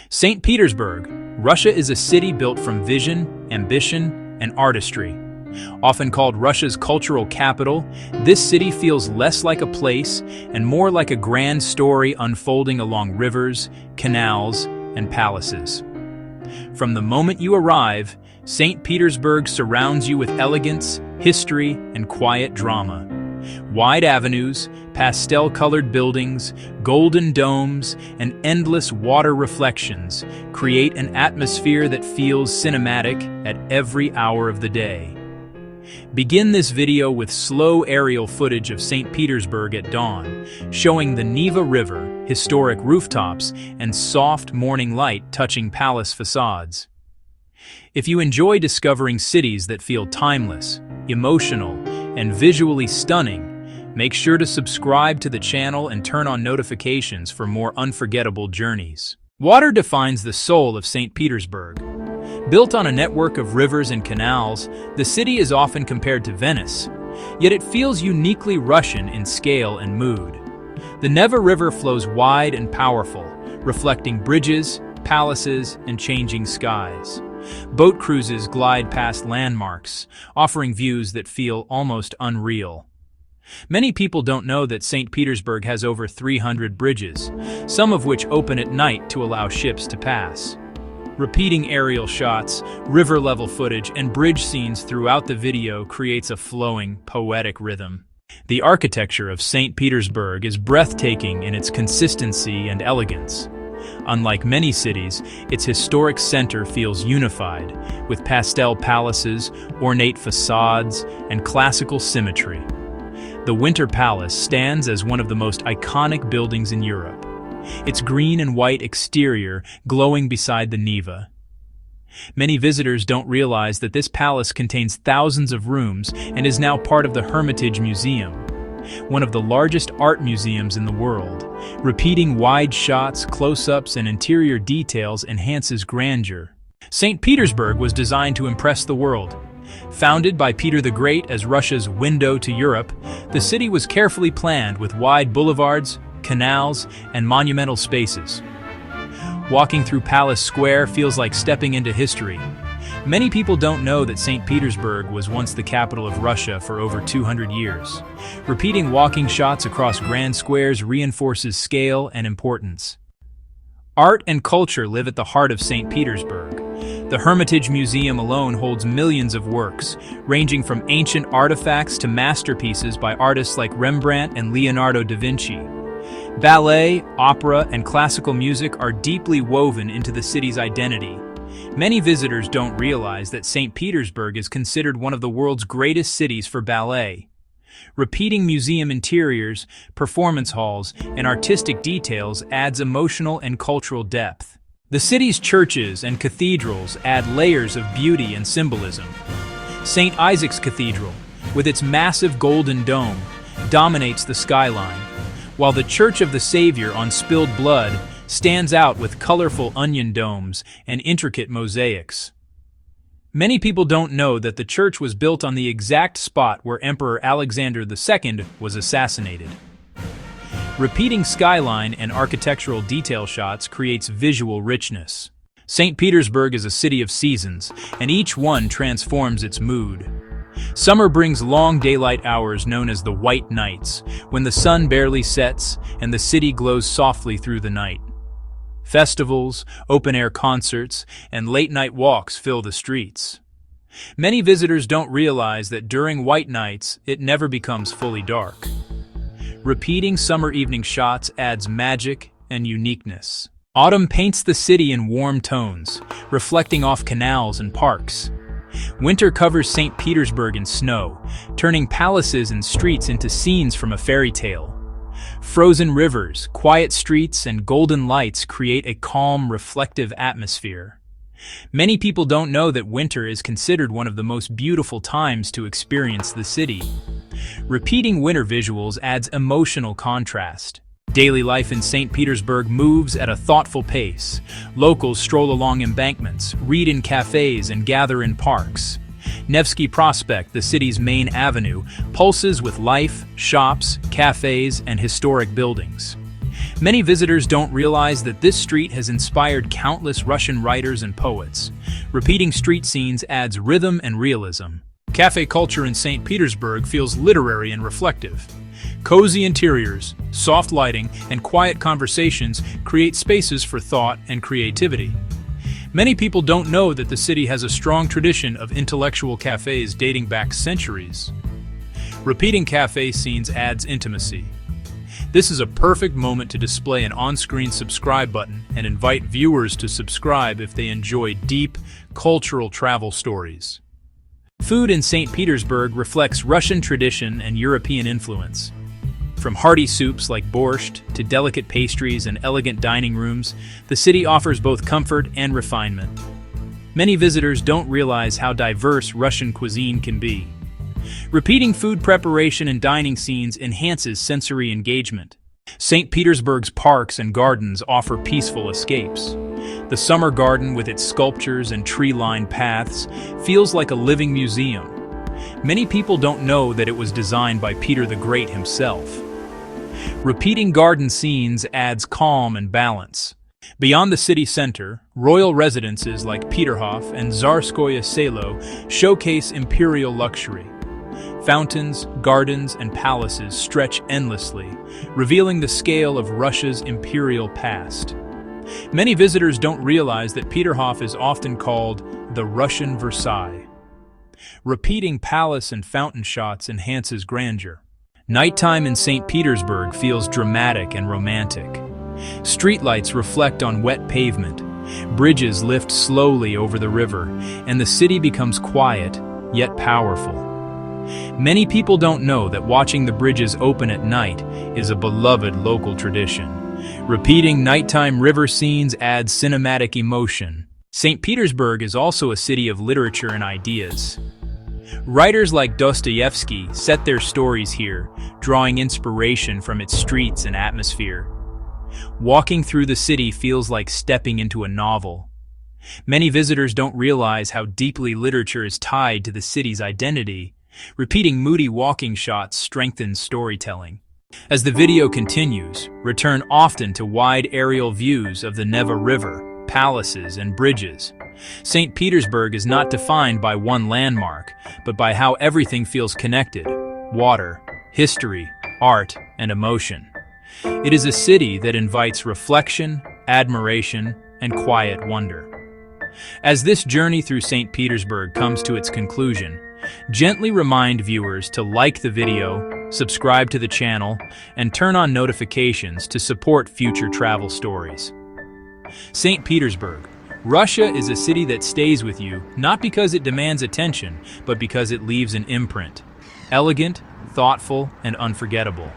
St. Petersburg, Russia is a city built from vision, ambition, and artistry. Often called Russia's cultural capital, this city feels less like a place and more like a grand story unfolding along rivers, canals, and palaces. From the moment you arrive, St. Petersburg surrounds you with elegance, history, and quiet drama. Wide avenues, pastel-colored buildings, golden domes, and endless water reflections create an atmosphere that feels cinematic at every hour of the day. Begin this video with slow aerial footage of St. Petersburg at dawn, showing the Neva River, historic rooftops, and soft morning light touching palace facades. If you enjoy discovering cities that feel timeless, emotional, and visually stunning, make sure to subscribe to the channel and turn on notifications for more unforgettable journeys. Water defines the soul of St. Petersburg. Built on a network of rivers and canals, the city is often compared to Venice, yet it feels uniquely Russian in scale and mood. The Neva River flows wide and powerful, reflecting bridges, palaces, and changing skies. Boat cruises glide past landmarks, offering views that feel almost unreal. Many people don't know that St. Petersburg has over 300 bridges, some of which open at night to allow ships to pass. Repeating aerial shots, river-level footage, and bridge scenes throughout the video creates a flowing, poetic rhythm. The architecture of St. Petersburg is breathtaking in its consistency and elegance. Unlike many cities, its historic center feels unified, with pastel palaces, ornate facades, and classical symmetry. The Winter Palace stands as one of the most iconic buildings in Europe, its green and white exterior glowing beside the Neva. Many visitors don't realize that this palace contains thousands of rooms and is now part of the Hermitage Museum, one of the largest art museums in the world. Repeating wide shots, close-ups, and interior details enhances grandeur. St. Petersburg was designed to impress the world. Founded by Peter the Great as Russia's window to Europe, the city was carefully planned with wide boulevards, canals, and monumental spaces. Walking through Palace Square feels like stepping into history. Many people don't know that St. Petersburg was once the capital of Russia for over 200 years. Repeating walking shots across grand squares reinforces scale and importance. Art and culture live at the heart of St. Petersburg. The Hermitage Museum alone holds millions of works, ranging from ancient artifacts to masterpieces by artists like Rembrandt and Leonardo da Vinci. Ballet, opera, and classical music are deeply woven into the city's identity. Many visitors don't realize that St. Petersburg is considered one of the world's greatest cities for ballet. Repeating museum interiors, performance halls, and artistic details adds emotional and cultural depth. The city's churches and cathedrals add layers of beauty and symbolism. St. Isaac's Cathedral, with its massive golden dome, dominates the skyline, while the Church of the Savior on Spilled Blood stands out with colorful onion domes and intricate mosaics. Many people don't know that the church was built on the exact spot where Emperor Alexander II was assassinated. Repeating skyline and architectural detail shots creates visual richness. St. Petersburg is a city of seasons, and each one transforms its mood. Summer brings long daylight hours known as the white nights, when the sun barely sets and the city glows softly through the night. Festivals, open-air concerts, and late-night walks fill the streets. Many visitors don't realize that during white nights, it never becomes fully dark. Repeating summer evening shots adds magic and uniqueness. Autumn paints the city in warm tones, reflecting off canals and parks. Winter covers St. Petersburg in snow, turning palaces and streets into scenes from a fairy tale. Frozen rivers, quiet streets, and golden lights create a calm, reflective atmosphere. Many people don't know that winter is considered one of the most beautiful times to experience the city. Repeating winter visuals adds emotional contrast. Daily life in St. Petersburg moves at a thoughtful pace. Locals stroll along embankments, read in cafes, and gather in parks. Nevsky Prospect, the city's main avenue, pulses with life, shops, cafes, and historic buildings. Many visitors don't realize that this street has inspired countless Russian writers and poets. Repeating street scenes adds rhythm and realism. Cafe culture in St. Petersburg feels literary and reflective. Cozy interiors, soft lighting, and quiet conversations create spaces for thought and creativity. Many people don't know that the city has a strong tradition of intellectual cafes dating back centuries. Repeating cafe scenes adds intimacy. This is a perfect moment to display an on-screen subscribe button and invite viewers to subscribe if they enjoy deep, cultural travel stories. Food in St. Petersburg reflects Russian tradition and European influence. From hearty soups like borscht to delicate pastries and elegant dining rooms, the city offers both comfort and refinement. Many visitors don't realize how diverse Russian cuisine can be. Repeating food preparation and dining scenes enhances sensory engagement. St. Petersburg's parks and gardens offer peaceful escapes. The summer garden with its sculptures and tree-lined paths feels like a living museum. Many people don't know that it was designed by Peter the Great himself. Repeating garden scenes adds calm and balance. Beyond the city center, royal residences like Peterhof and Tsarskoye Selo showcase imperial luxury. Fountains, gardens, and palaces stretch endlessly, revealing the scale of Russia's imperial past. Many visitors don't realize that Peterhof is often called the Russian Versailles. Repeating palace and fountain shots enhances grandeur. Nighttime in St. Petersburg feels dramatic and romantic. Streetlights reflect on wet pavement, bridges lift slowly over the river, and the city becomes quiet, yet powerful. Many people don't know that watching the bridges open at night is a beloved local tradition. Repeating nighttime river scenes adds cinematic emotion. St. Petersburg is also a city of literature and ideas. Writers like Dostoevsky set their stories here, drawing inspiration from its streets and atmosphere. Walking through the city feels like stepping into a novel. Many visitors don't realize how deeply literature is tied to the city's identity. Repeating moody walking shots strengthens storytelling. As the video continues, return often to wide aerial views of the Neva River, palaces, and bridges. St. Petersburg is not defined by one landmark, but by how everything feels connected: water, history, art, and emotion. It is a city that invites reflection, admiration, and quiet wonder. As this journey through St. Petersburg comes to its conclusion, gently remind viewers to like the video, subscribe to the channel, and turn on notifications to support future travel stories. St. Petersburg, Russia is a city that stays with you, not because it demands attention, but because it leaves an imprint. Elegant, thoughtful, and unforgettable.